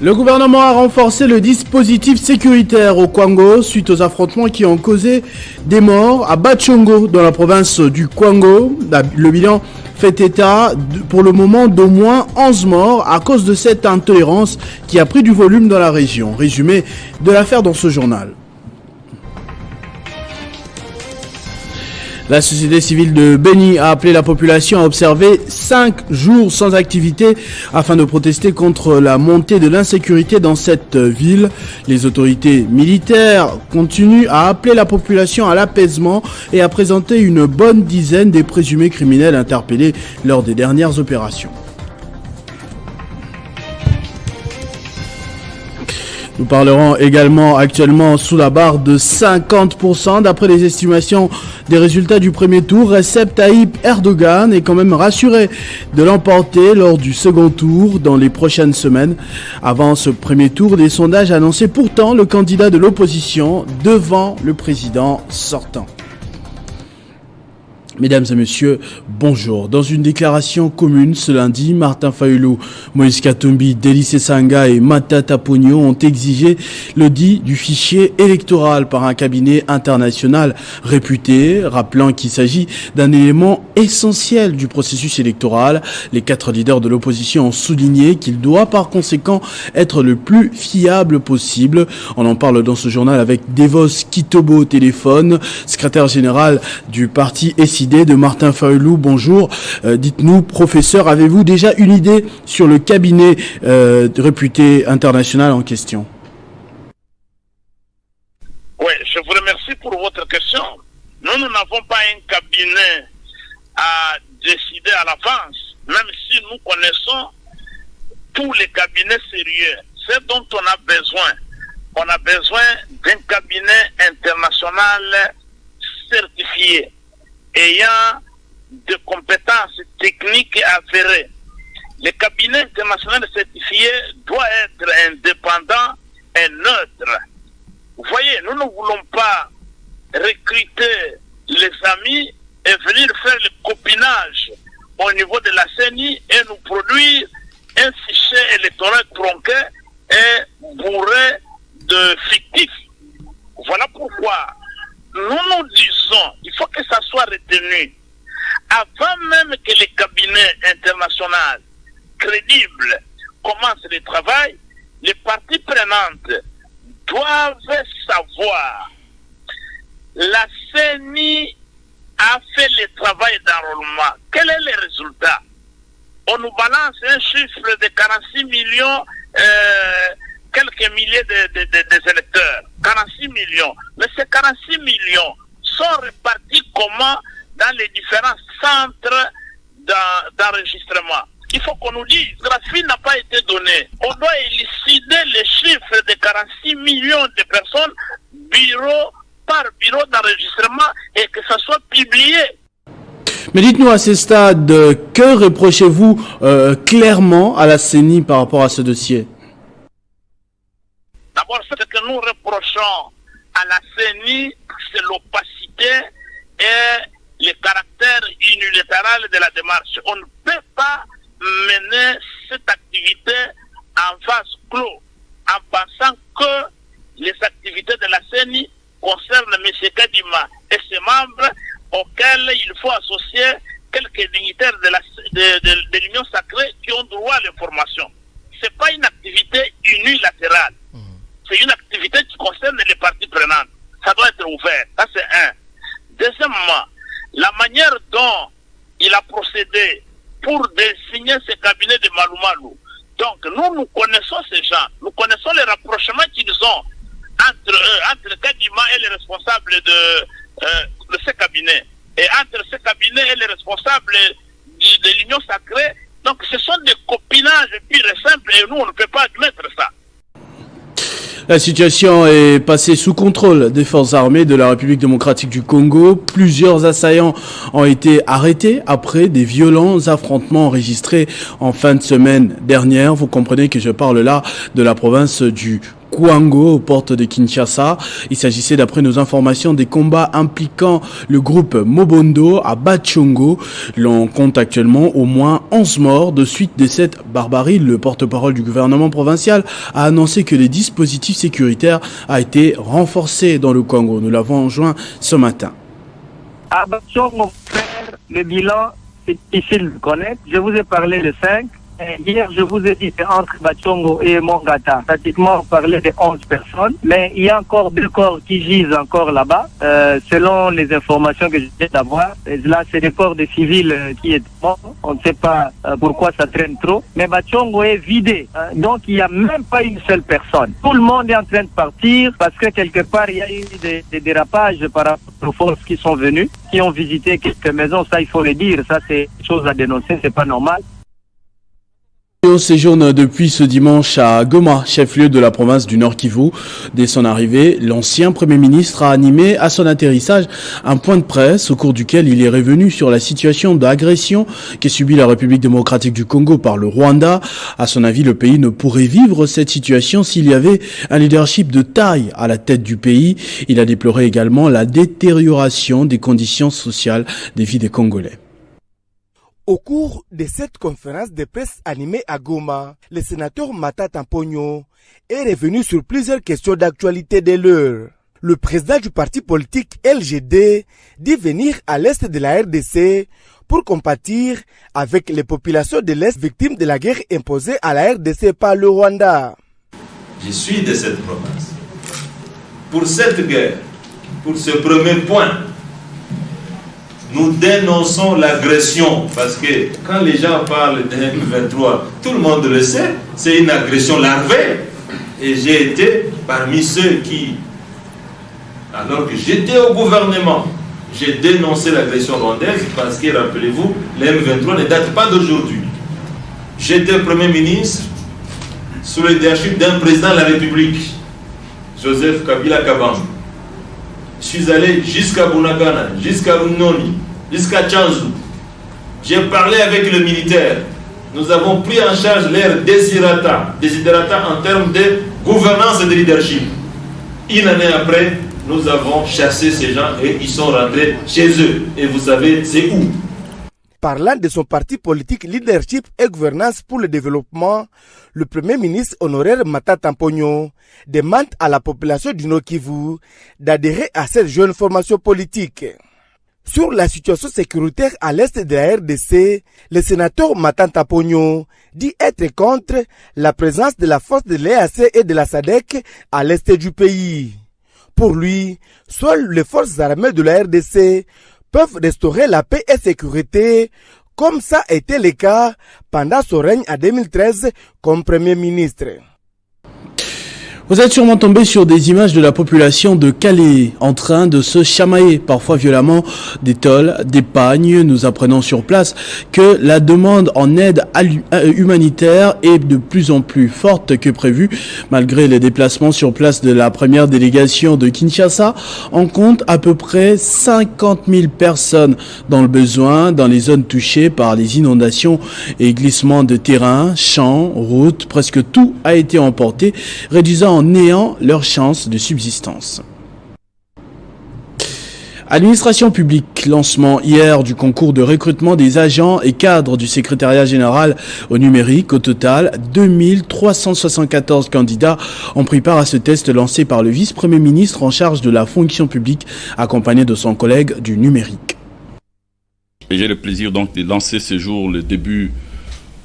Le gouvernement a renforcé le dispositif sécuritaire au Kwango suite aux affrontements qui ont causé des morts à Bachongo dans la province du Kwango. Le bilan fait état pour le moment d'au moins 11 morts à cause de cette intolérance qui a pris du volume dans la région. Résumé de l'affaire dans ce journal. La société civile de Beni a appelé la population à observer 5 jours sans activité afin de protester contre la montée de l'insécurité dans cette ville. Les autorités militaires continuent à appeler la population à l'apaisement et à présenter une bonne dizaine des présumés criminels interpellés lors des dernières opérations. Nous parlerons également actuellement sous la barre de 50%. D'après les estimations des résultats du premier tour, Recep Tayyip Erdogan est quand même rassuré de l'emporter lors du second tour dans les prochaines semaines. Avant ce premier tour, des sondages annonçaient pourtant le candidat de l'opposition devant le président sortant. Mesdames et messieurs, bonjour. Dans une déclaration commune ce lundi, Martin Fayulu, Moïse Katumbi, Délice Sanga et Matata Pogno ont exigé l'audit du fichier électoral par un cabinet international réputé, rappelant qu'il s'agit d'un élément essentiel du processus électoral. Les 4 leaders de l'opposition ont souligné qu'il doit par conséquent être le plus fiable possible. On en parle dans ce journal avec Devos Kitobo au téléphone, secrétaire général du parti SID de Martin Fayulu. Bonjour. Dites-nous, professeur, avez-vous déjà une idée sur le cabinet réputé international en question? Oui, je vous remercie pour votre question. Nous n'avons pas un cabinet à décider à l'avance, même si nous connaissons tous les cabinets sérieux. C'est dont on a besoin. On a besoin d'un cabinet international certifié, ayant des compétences techniques avérées. Le cabinet international certifié doit être indépendant et neutre. Vous voyez, nous ne voulons pas recruter les amis et venir faire le copinage au niveau de la CENI et nous produire un fichier électoral tronqué et bourré de fictifs. Voilà pourquoi nous disons, il faut que ça soit retenu. Avant même que les cabinets internationaux crédibles commencent le travail, les parties prenantes doivent savoir. La CENI a fait le travail d'enrôlement. Quel est le résultat? On nous balance un chiffre de 46 millions, quelques milliers d'électeurs. 46 millions. Mais ces 46 millions sont répartis comment dans les différents centres d'enregistrement? Il faut qu'on nous dise, la graphie n'a pas été donnée. On doit élucider les chiffres de 46 millions de personnes, bureau par bureau d'enregistrement, et que ça soit publié. Mais dites-nous à ce stade, que reprochez-vous clairement à la CENI par rapport à ce dossier? D'abord, ce que nous reprochons à la CENI, c'est l'opacité et le caractère unilatéral de la démarche. On ne peut pas mener cette activité en vase clos, en pensant que les activités de la CENI concernent M. Kadima et ses membres auxquels il faut associer quelques dignitaires de l'Union sacrée qui ont droit à l'information. Ce n'est pas une activité unilatérale. C'est une activité qui concerne les parties prenantes. Ça doit être ouvert. Ça, c'est un. Deuxièmement, la manière dont il a procédé pour désigner ce cabinet de Malou. Donc, nous connaissons ces gens. Nous connaissons les rapprochements qu'ils ont entre eux, entre Kadima et les responsables de ce cabinet. Et entre ce cabinet et les responsables de l'Union sacrée. Donc, ce sont des copinages purs et simples et nous, on ne peut pas admettre ça. La situation est passée sous contrôle des forces armées de la République démocratique du Congo. Plusieurs assaillants ont été arrêtés après des violents affrontements enregistrés en fin de semaine dernière. Vous comprenez que je parle là de la province du Kwango, aux portes de Kinshasa. Il s'agissait, d'après nos informations, des combats impliquant le groupe Mobondo à Bachongo. L'on compte actuellement au moins 11 morts de suite de cette barbarie. Le porte-parole du gouvernement provincial a annoncé que les dispositifs sécuritaires ont été renforcés dans le Congo. Nous l'avons joint ce matin. À Bachongo, le bilan, c'est difficile de connaître. Je vous ai parlé le 5. Hier, je vous ai dit, c'est entre Bachongo et Mongata. Pratiquement, on parlait de 11 personnes. Mais il y a encore 2 corps qui gisent encore là-bas. Selon les informations que je viens d'avoir, là, c'est des corps de civils qui est morts. On ne sait pas pourquoi ça traîne trop. Mais Bachongo est vidé. Donc, il n'y a même pas une seule personne. Tout le monde est en train de partir parce que quelque part, il y a eu des dérapages par rapport aux forces qui sont venues, qui ont visité quelques maisons. Ça, il faut le dire. Ça, c'est une chose à dénoncer. C'est pas normal. On séjourne depuis ce dimanche à Goma, chef-lieu de la province du Nord Kivu. Dès son arrivée, l'ancien Premier ministre a animé à son atterrissage un point de presse au cours duquel il est revenu sur la situation d'agression qu'a subie la République démocratique du Congo par le Rwanda. À son avis, le pays ne pourrait vivre cette situation s'il y avait un leadership de taille à la tête du pays. Il a déploré également la détérioration des conditions sociales des vies des Congolais. Au cours de cette conférence de presse animée à Goma, le sénateur Matata Mponyo est revenu sur plusieurs questions d'actualité de l'heure. Le président du parti politique LGD dit venir à l'est de la RDC pour compatir avec les populations de l'est victimes de la guerre imposée à la RDC par le Rwanda. Je suis de cette province. Pour cette guerre, pour ce premier point, nous dénonçons l'agression parce que quand les gens parlent de M23, tout le monde le sait, c'est une agression larvaire. Et j'ai été parmi ceux qui, alors que j'étais au gouvernement, j'ai dénoncé l'agression rwandaise parce que, rappelez-vous, le M23 ne date pas d'aujourd'hui. J'étais Premier ministre sous le leadership d'un président de la République, Joseph Kabila Kabange. Je suis allé jusqu'à Bunagana, jusqu'à Runoni, jusqu'à Tchanzu. J'ai parlé avec le militaire. Nous avons pris en charge leurs desiderata en termes de gouvernance et de leadership. Une année après, nous avons chassé ces gens et ils sont rentrés chez eux. Et vous savez, c'est où? Parlant de son parti politique Leadership et Gouvernance pour le Développement, le Premier ministre honoraire Matata Mponyo demande à la population du Nord Kivu d'adhérer à cette jeune formation politique. Sur la situation sécuritaire à l'est de la RDC, le sénateur Matata Mponyo dit être contre la présence de la force de l'EAC et de la SADC à l'est du pays. Pour lui, seules les forces armées de la RDC peuvent restaurer la paix et sécurité, comme ça a été le cas pendant son règne en 2013 comme Premier ministre. Vous êtes sûrement tombé sur des images de la population de Calais en train de se chamailler, parfois violemment, des tôles, des pagnes. Nous apprenons sur place que la demande en aide humanitaire est de plus en plus forte que prévu. Malgré les déplacements sur place de la première délégation de Kinshasa, on compte à peu près 50 000 personnes dans le besoin, dans les zones touchées par les inondations et glissements de terrain, champs, routes. Presque tout a été emporté, réduisant en néant leurs chances de subsistance. Administration publique, lancement hier du concours de recrutement des agents et cadres du secrétariat général au numérique. Au total, 2374 candidats ont pris part à ce test lancé par le vice-premier ministre en charge de la fonction publique, accompagné de son collègue du numérique. Et j'ai le plaisir donc de lancer ce jour le début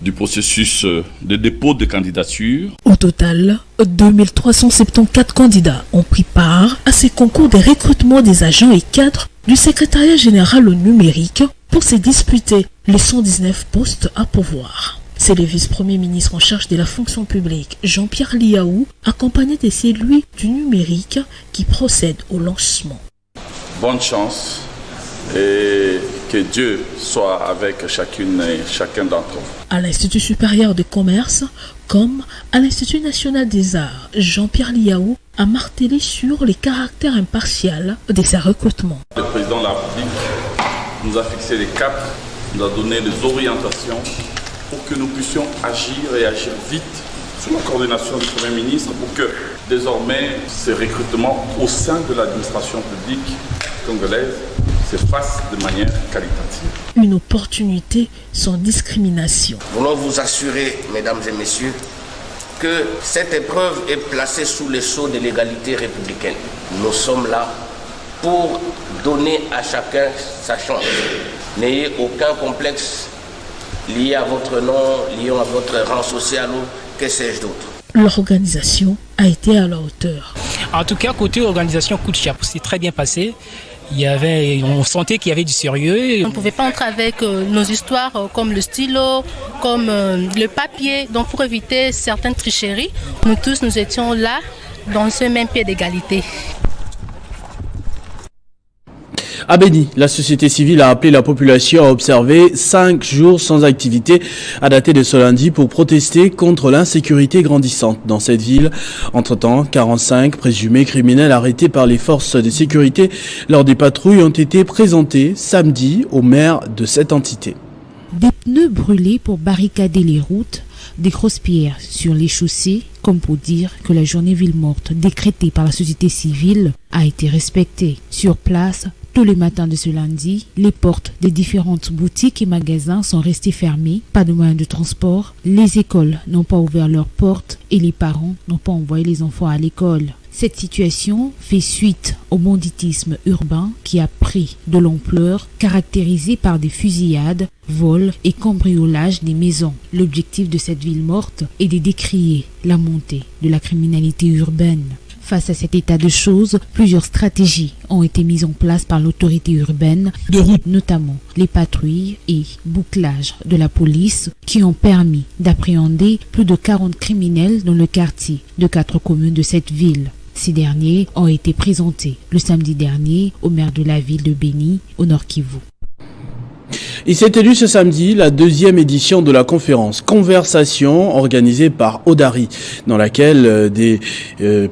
du processus de dépôt de candidature. Au total, 2374 candidats ont pris part à ces concours de recrutement des agents et cadres du secrétariat général au numérique pour se disputer les 119 postes à pourvoir. C'est le vice-premier ministre en charge de la fonction publique, Jean-Pierre Liaou, accompagné de celui du numérique qui procède au lancement. Bonne chance et que Dieu soit avec chacune et chacun d'entre vous. À l'Institut supérieur de commerce comme à l'Institut national des arts, Jean-Pierre Liaou a martelé sur les caractères impartials de ces recrutements. Le président de la République nous a fixé les caps, nous a donné les orientations pour que nous puissions agir et agir vite sous la coordination du Premier ministre pour que désormais ces recrutements au sein de l'administration publique congolaise se fassent de manière qualitative. Une opportunité sans discrimination. Voulons vous assurer, mesdames et messieurs, que cette épreuve est placée sous le sceau de l'égalité républicaine. Nous sommes là pour donner à chacun sa chance. N'ayez aucun complexe lié à votre nom, lié à votre rang social ou que sais-je d'autre. L'organisation a été à la hauteur. En tout cas, côté organisation coup de chapeau, c'est très bien passé. On sentait qu'il y avait du sérieux. On ne pouvait pas entrer avec nos histoires comme le stylo, comme le papier. Donc pour éviter certaines tricheries, nous tous nous étions là dans ce même pied d'égalité. À Béni, la société civile a appelé la population à observer 5 jours sans activité à dater de ce lundi pour protester contre l'insécurité grandissante dans cette ville. Entre-temps, 45 présumés criminels arrêtés par les forces de sécurité lors des patrouilles ont été présentés samedi au maire de cette entité. Des pneus brûlés pour barricader les routes, des grosses pierres sur les chaussées, comme pour dire que la journée ville morte décrétée par la société civile a été respectée. Sur place, tous les matins de ce lundi, les portes des différentes boutiques et magasins sont restées fermées, pas de moyens de transport, les écoles n'ont pas ouvert leurs portes et les parents n'ont pas envoyé les enfants à l'école. Cette situation fait suite au banditisme urbain qui a pris de l'ampleur, caractérisé par des fusillades, vols et cambriolages des maisons. L'objectif de cette ville morte est de décrier la montée de la criminalité urbaine. Face à cet état de choses, plusieurs stratégies ont été mises en place par l'autorité urbaine de route, notamment les patrouilles et bouclages de la police qui ont permis d'appréhender plus de 40 criminels dans le quartier de 4 communes de cette ville. Ces derniers ont été présentés le samedi dernier au maire de la ville de Béni, au Nord Kivu. Il s'est tenu ce samedi la 2e édition de la conférence Conversation organisée par Odari, dans laquelle des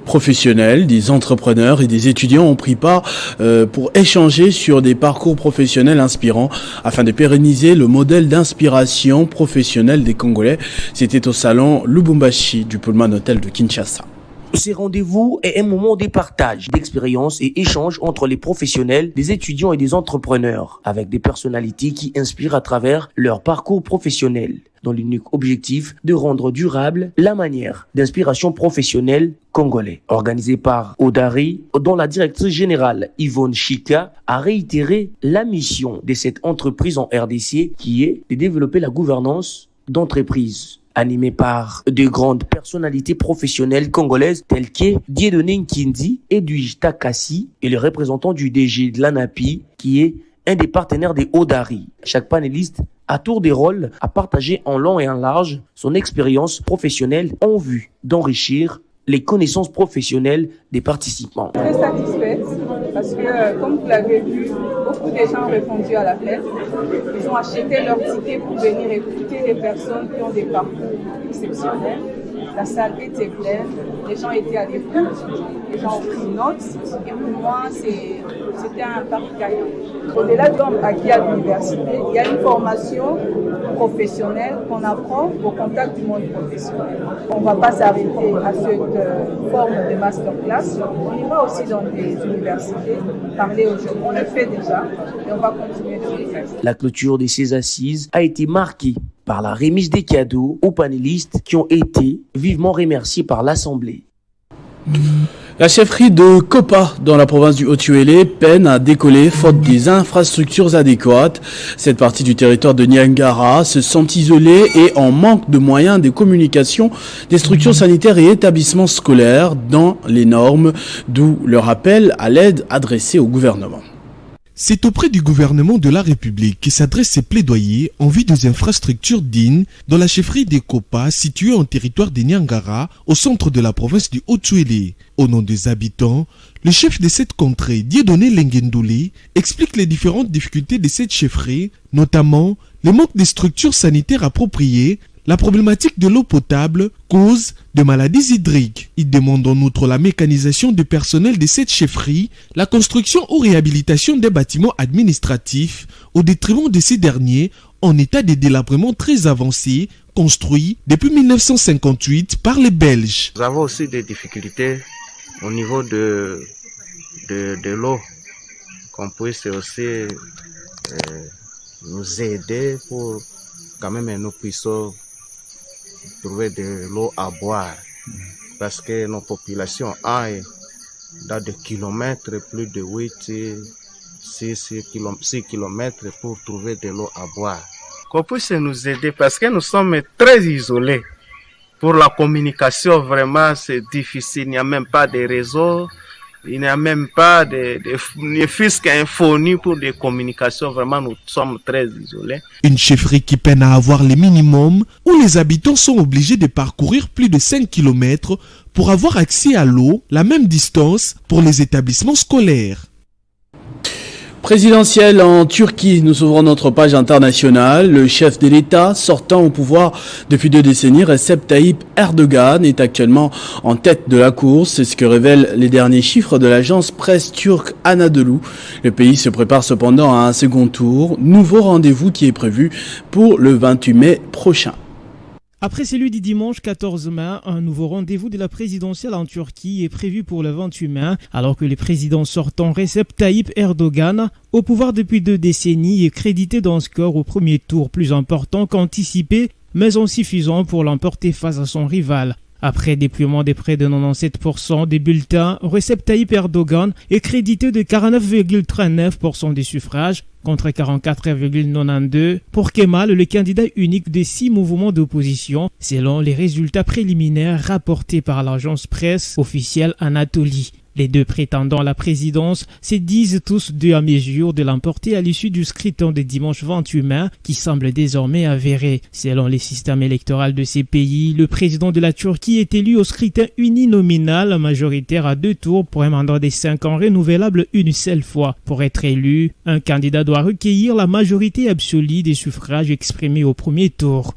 professionnels, des entrepreneurs et des étudiants ont pris part pour échanger sur des parcours professionnels inspirants afin de pérenniser le modèle d'inspiration professionnelle des Congolais. C'était au salon Lubumbashi du Pullman Hotel de Kinshasa. Ces rendez-vous est un moment de partage, d'expériences et échanges entre les professionnels, des étudiants et des entrepreneurs, avec des personnalités qui inspirent à travers leur parcours professionnel, dans l'unique objectif de rendre durable la manière d'inspiration professionnelle congolais. Organisé par Odari, dont la directrice générale Yvonne Chika a réitéré la mission de cette entreprise en RDC qui est de développer la gouvernance d'entreprise. Animé par de grandes personnalités professionnelles congolaises telles que Dieudonné Nkindi, Edwige Takassi et le représentant du DG de l'ANAPI qui est un des partenaires des Odari. Chaque panéliste à tour de rôle a partagé en long et en large son expérience professionnelle en vue d'enrichir les connaissances professionnelles des participants. Très satisfaite parce que, comme vous l'avez vu, beaucoup de gens ont répondu à l'appel. Ils ont acheté leur ticket pour venir écouter les personnes qui ont des parcours exceptionnels. La salle était pleine, les gens étaient à l'écoute, les gens ont pris note. Et pour moi, c'était un parcours gagnant. Au-delà de l'homme acquis à l'université, il y a une formation professionnelle qu'on apprend au contact du monde professionnel. On ne va pas s'arrêter à cette forme de masterclass. On ira aussi dans des universités parler aux jeunes. On le fait déjà et on va continuer de le faire. La clôture de ces assises a été marquée par la remise des cadeaux aux panélistes qui ont été vivement remerciés par l'Assemblée. La chefferie de Kopa dans la province du Haut-Uélé peine à décoller faute des infrastructures adéquates. Cette partie du territoire de Niangara se sent isolée et en manque de moyens de communication des structures sanitaires et établissements scolaires dans les normes, d'où leur appel à l'aide adressée au gouvernement. C'est auprès du gouvernement de la République que s'adresse ces plaidoyers en vue des infrastructures dignes dans la chefferie des Kopa située en territoire de Niangara, au centre de la province du Haut-Uélé. Au nom des habitants, le chef de cette contrée, Dieudonné Lengendoulé, explique les différentes difficultés de cette chefferie, notamment le manque de structures sanitaires appropriées, la problématique de l'eau potable, cause de maladies hydriques. Il demande en outre la mécanisation du personnel de cette chefferie, la construction ou réhabilitation des bâtiments administratifs au détriment de ces derniers en état de délabrement très avancé, construit depuis 1958 par les Belges. Nous avons aussi des difficultés au niveau de l'eau, qu'on puisse aussi nous aider pour quand même nous puissions trouver de l'eau à boire. Parce que nos populations aillent dans des kilomètres, plus de 6 kilomètres pour trouver de l'eau à boire. Qu'on puisse nous aider parce que nous sommes très isolés. Pour la communication, vraiment, c'est difficile. Il n'y a même pas de réseau. Il n'y a même pas de fût-ce qu'un phone pour des communications. Vraiment, nous sommes très isolés. Une chefferie qui peine à avoir les minimums, où les habitants sont obligés de parcourir plus de 5 km pour avoir accès à l'eau, la même distance pour les établissements scolaires. Présidentielle en Turquie, nous ouvrons notre page internationale. Le chef de l'État sortant au pouvoir depuis 2 décennies, Recep Tayyip Erdogan, est actuellement en tête de la course. C'est ce que révèlent les derniers chiffres de l'agence presse turque Anadolu. Le pays se prépare cependant à un second tour. Nouveau rendez-vous qui est prévu pour le 28 mai prochain. Après celui du dimanche 14 mai, un nouveau rendez-vous de la présidentielle en Turquie est prévu pour le 28 mai, alors que le président sortant Recep Tayyip Erdogan, au pouvoir depuis 2 décennies, est crédité d'un score au premier tour plus important qu'anticipé, mais insuffisant pour l'emporter face à son rival. Après déploiement de près de 97% des bulletins, Recep Tayyip Erdogan est crédité de 49,39% des suffrages contre 44,92% pour Kemal, le candidat unique des 6 mouvements d'opposition, selon les résultats préliminaires rapportés par l'agence presse officielle Anatolie. Les 2 prétendants à la présidence se disent tous 2 à mesure de l'emporter à l'issue du scrutin de dimanche 28 mai qui semble désormais avéré. Selon les systèmes électoraux de ces pays, le président de la Turquie est élu au scrutin uninominal majoritaire à 2 tours pour un mandat de 5 ans renouvelable une seule fois. Pour être élu, un candidat doit recueillir la majorité absolue des suffrages exprimés au premier tour.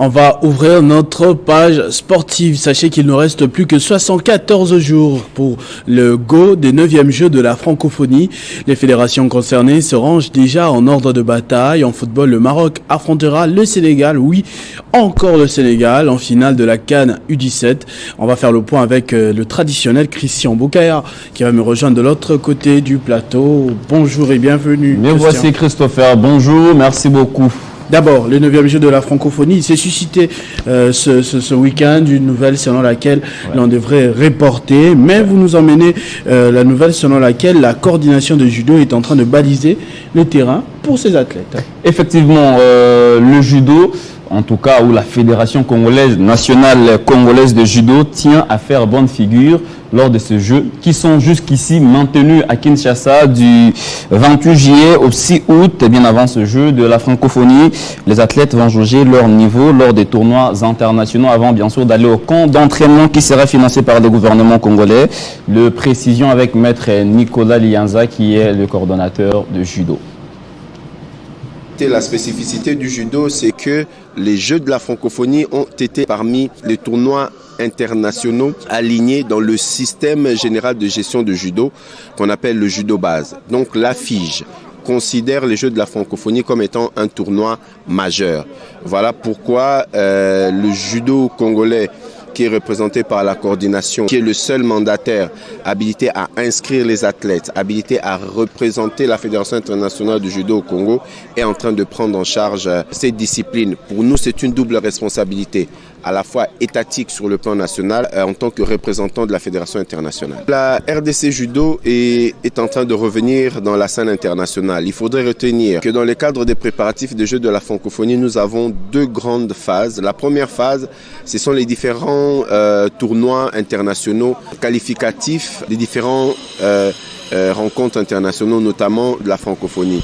On va ouvrir notre page sportive. Sachez qu'il ne reste plus que 74 jours pour le go des 9e Jeux de la francophonie. Les fédérations concernées se rangent déjà en ordre de bataille. En football, le Maroc affrontera le Sénégal. Oui, encore le Sénégal en finale de la CAN U17. On va faire le point avec le traditionnel Christian Boukaya qui va me rejoindre de l'autre côté du plateau. Bonjour et bienvenue. Me voici Christopher. Bonjour, merci beaucoup. D'abord, le 9e jeu de la francophonie, il s'est suscité ce week-end une nouvelle selon laquelle l'on devrait reporter, mais vous nous emmenez la nouvelle selon laquelle la coordination de judo est en train de baliser le terrain pour ses athlètes. Effectivement, le judo, en tout cas où la Fédération nationale congolaise de judo tient à faire bonne figure lors de ces Jeux qui sont jusqu'ici maintenus à Kinshasa du 28 juillet au 6 août. Et bien avant ce jeu de la francophonie, les athlètes vont jauger leur niveau lors des tournois internationaux avant bien sûr d'aller au camp d'entraînement qui sera financé par le gouvernement congolais. Le précision avec maître Nicolas Lianza qui est le coordonnateur de judo. La spécificité du judo, c'est que les Jeux de la francophonie ont été parmi les tournois internationaux alignés dans le système général de gestion de judo qu'on appelle le judo base. Donc la FIGE considère les Jeux de la francophonie comme étant un tournoi majeur. Voilà pourquoi le judo congolais qui est représenté par la coordination, qui est le seul mandataire habilité à inscrire les athlètes, habilité à représenter la Fédération internationale du judo au Congo, est en train de prendre en charge ces disciplines. Pour nous, c'est une double responsabilité, à la fois étatique sur le plan national en tant que représentant de la Fédération internationale. La RDC Judo est en train de revenir dans la scène internationale. Il faudrait retenir que dans le cadre des préparatifs des Jeux de la francophonie, nous avons 2 grandes phases. La première phase, ce sont les différents tournois internationaux qualificatifs des différents rencontres internationaux, notamment de la francophonie.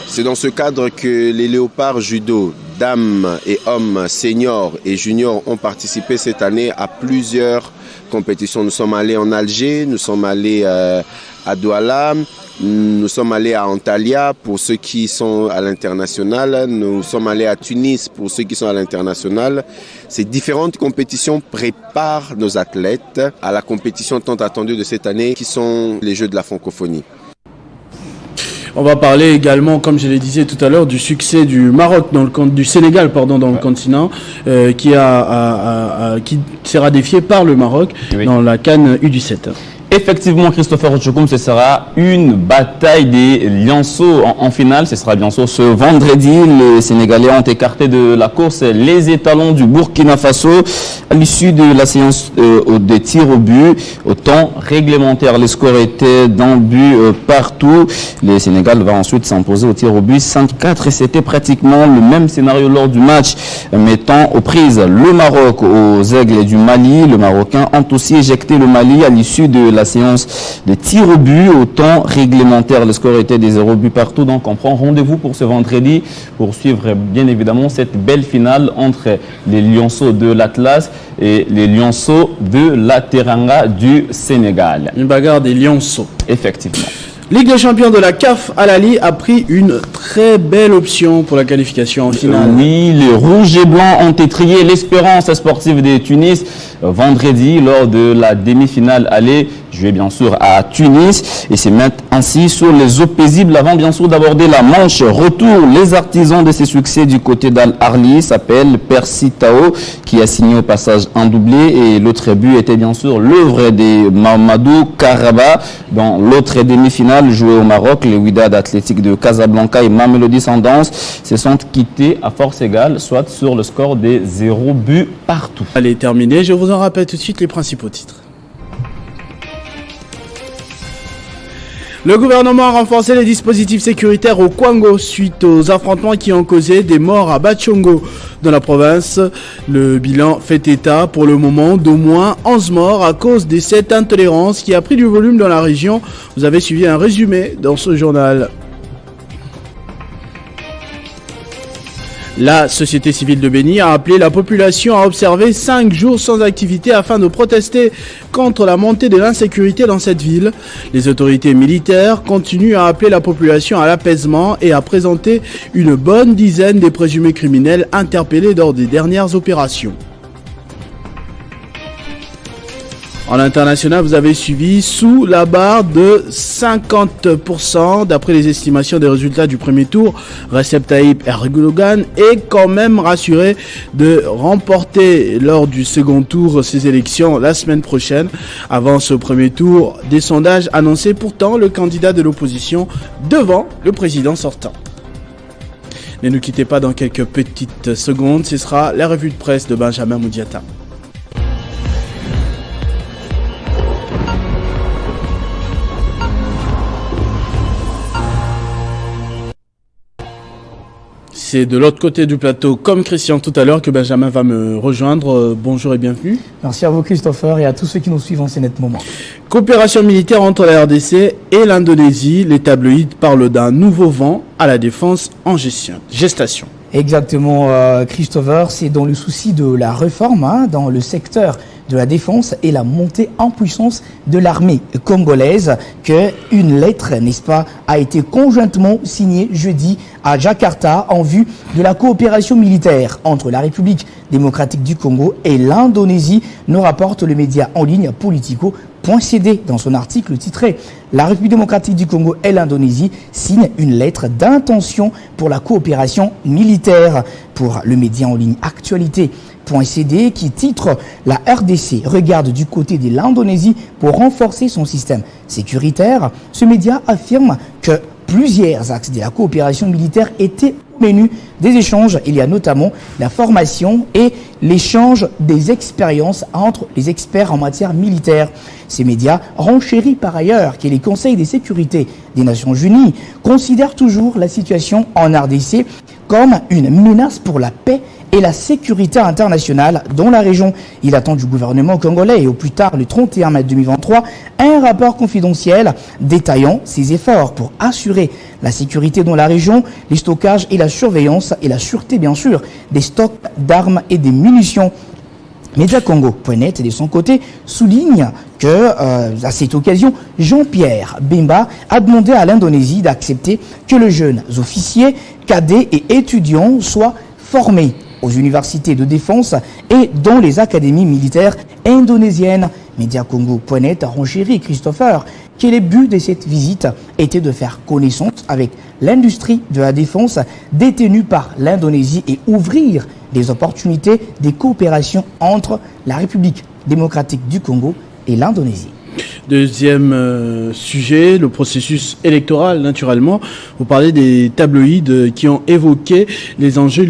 C'est dans ce cadre que les léopards judo, dames et hommes seniors et juniors ont participé cette année à plusieurs compétitions. Nous sommes allés en Alger, nous sommes allés à Douala, nous sommes allés à Antalya pour ceux qui sont à l'international, nous sommes allés à Tunis pour ceux qui sont à l'international. Ces différentes compétitions préparent nos athlètes à la compétition tant attendue de cette année qui sont les Jeux de la francophonie. On va parler également, comme je le disais tout à l'heure, du succès du Maroc du Sénégal, dans le continent, qui sera défié par le Maroc dans la CAN U17. Effectivement, Christopher Ochokoum, ce sera une bataille des lionceaux en finale. Ce sera bien sûr ce vendredi. Les Sénégalais ont écarté de la course les étalons du Burkina Faso à l'issue de la séance des tirs au but au temps réglementaire. Les scores étaient d'un but partout. Les Sénégal va ensuite s'imposer au tir au but 5-4 et c'était pratiquement le même scénario lors du match mettant aux prises le Maroc aux aigles du Mali. Les Marocains ont aussi éjecté le Mali à l'issue de la séance de tir au but au temps réglementaire. Le score était des 0 buts partout. Donc on prend rendez-vous pour ce vendredi pour suivre bien évidemment cette belle finale entre les lionceaux de l'Atlas et les lionceaux de la Teranga du Sénégal. Une bagarre des lionceaux. Effectivement. Ligue des champions de la CAF, Al Ahly a pris une très belle option pour la qualification en finale. Oui, les rouges et blancs ont étrillé l'espérance sportive de Tunis vendredi lors de la demi-finale aller jouée bien sûr à Tunis et se mettent ainsi sur les eaux paisibles avant bien sûr d'aborder la manche retour. Les artisans de ces succès du côté d'Al Ahly s'appellent Percy Tao qui a signé au passage un doublé et l'autre but était bien sûr l'œuvre de Mamadou Karaba. Dans l'autre demi-finale jouée au Maroc, les Wydad Athlétique de Casablanca et Mamelodi Sundowns se sont quittés à force égale, soit sur le score des 0 buts partout. Elle est terminée, je vous en rappelle tout de suite les principaux titres. Le gouvernement a renforcé les dispositifs sécuritaires au Kwango suite aux affrontements qui ont causé des morts à Bachongo dans la province. Le bilan fait état pour le moment d'au moins 11 morts à cause de cette intolérance qui a pris du volume dans la région. Vous avez suivi un résumé dans ce journal. La société civile de Béni a appelé la population à observer 5 jours sans activité afin de protester contre la montée de l'insécurité dans cette ville. Les autorités militaires continuent à appeler la population à l'apaisement et à présenter une bonne dizaine des présumés criminels interpellés lors des dernières opérations. En international, vous avez suivi sous la barre de 50%. D'après les estimations des résultats du premier tour, Recep Tayyip Erdogan est quand même rassuré de remporter lors du second tour ses élections la semaine prochaine. Avant ce premier tour, des sondages annonçaient pourtant le candidat de l'opposition devant le président sortant. Ne nous quittez pas dans quelques petites secondes, ce sera la revue de presse de Benjamin Moudiata. C'est de l'autre côté du plateau, comme Christian tout à l'heure, que Benjamin va me rejoindre. Bonjour et bienvenue. Merci à vous Christopher et à tous ceux qui nous suivent en ces nets moments. Coopération militaire entre la RDC et l'Indonésie. Les tabloïds parlent d'un nouveau vent à la défense en gestation. Exactement Christopher, c'est dans le souci de la réforme dans le secteur de la défense et la montée en puissance de l'armée congolaise que une lettre, n'est-ce pas, a été conjointement signée jeudi à Jakarta en vue de la coopération militaire entre la République démocratique du Congo et l'Indonésie, nous rapporte le média en ligne Politico.cd dans son article titré « La République démocratique du Congo et l'Indonésie signent une lettre d'intention pour la coopération militaire » pour le média en ligne Actualité.cd qui titre « La RDC regarde du côté de l'Indonésie pour renforcer son système sécuritaire ». Ce média affirme que plusieurs axes de la coopération militaire étaient au menu des échanges. Il y a notamment la formation et l'échange des expériences entre les experts en matière militaire. Ces médias renchérissent par ailleurs que les conseils de sécurité des Nations Unies considèrent toujours la situation en RDC comme une menace pour la paix et la sécurité internationale dans la région. Il attend du gouvernement congolais et au plus tard le 31 mai 2023 un rapport confidentiel détaillant ses efforts pour assurer la sécurité dans la région, les stockages et la surveillance et la sûreté bien sûr des stocks d'armes et des munitions. Mediacongo.net de son côté souligne que à cette occasion, Jean-Pierre Bemba a demandé à l'Indonésie d'accepter que les jeunes officiers, cadets et étudiants soient formés aux universités de défense et dans les académies militaires indonésiennes. Mediacongo.net a renchéri Christopher que le but de cette visite était de faire connaissance avec l'industrie de la défense détenue par l'Indonésie et ouvrir des opportunités de coopération entre la République démocratique du Congo et l'Indonésie. Deuxième sujet, le processus électoral, naturellement. Vous parlez des tabloïds qui ont évoqué les enjeux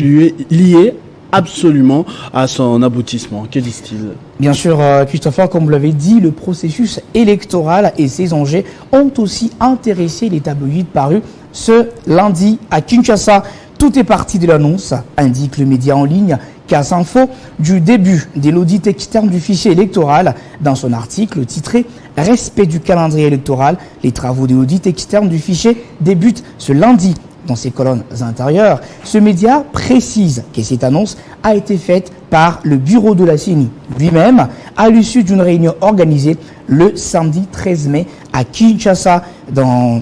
liés absolument à son aboutissement. Que disent-ils? Bien sûr, Christopher, comme vous l'avez dit, le processus électoral et ses enjeux ont aussi intéressé les tabloïds parus ce lundi à Kinshasa. Tout est parti de l'annonce, indique le média en ligne Casse Info, du début de l'audit externe du fichier électoral. Dans son article titré « Respect du calendrier électoral, les travaux de l'audit externe du fichier débutent ce lundi ». Dans ses colonnes intérieures, ce média précise que cette annonce a été faite par le bureau de la CENI lui-même à l'issue d'une réunion organisée le samedi 13 mai à Kinshasa dans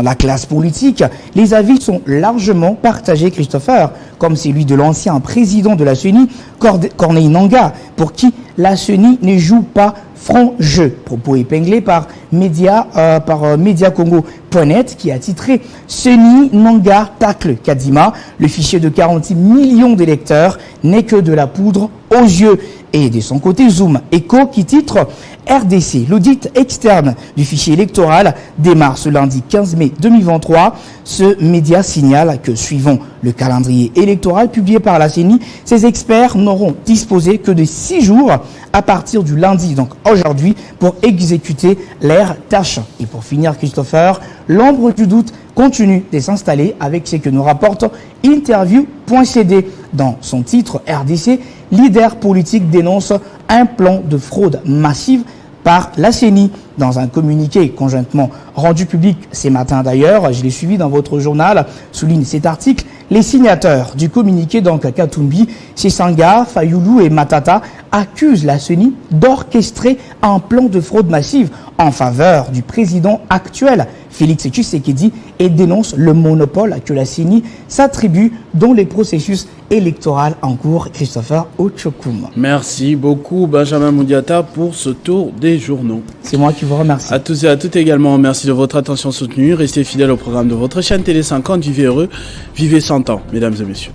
la classe politique. Les avis sont largement partagés, Christopher, comme celui de l'ancien président de la CENI, Corneille Nangaa, pour qui la CENI ne joue pas franc jeu. Propos épinglés par Mediacongo.net qui a titré « CENI Nangaa tacle Kadima, le fichier de 46 millions d'électeurs n'est que de la poudre aux yeux ». Et de son côté, Zoom Echo qui titre « RDC, l'audit externe du fichier électoral démarre ce lundi 15 mai 2023 ». Ce média signale que suivant le calendrier électoral publié par la CENI, ces experts n'auront disposé que de 6 jours à partir du lundi, donc aujourd'hui, pour exécuter leurs tâches. Et pour finir, Christopher, l'ombre du doute continue de s'installer avec ce que nous rapporte Interview.cd. Dans son titre, RDC, leader politique dénonce un plan de fraude massive par la CENI. Dans un communiqué conjointement rendu public ces matins d'ailleurs, je l'ai suivi dans votre journal, souligne cet article, les signataires du communiqué, donc Katumbi, Sisanga, Fayulu et Matata, accusent la CENI d'orchestrer un plan de fraude massive en faveur du président actuel, Félix Tshisekedi, et dénoncent le monopole que la CENI s'attribue dans les processus électoraux en cours. Christopher Ochokoum. Merci beaucoup Benjamin Moudiata pour ce tour des journaux. C'est moi qui vous remercie. À tous et à toutes également, merci de votre attention soutenue. Restez fidèles au programme de votre chaîne Télé 50. Vivez heureux, vivez 100 ans, mesdames et messieurs.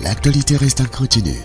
L'actualité reste à continuer.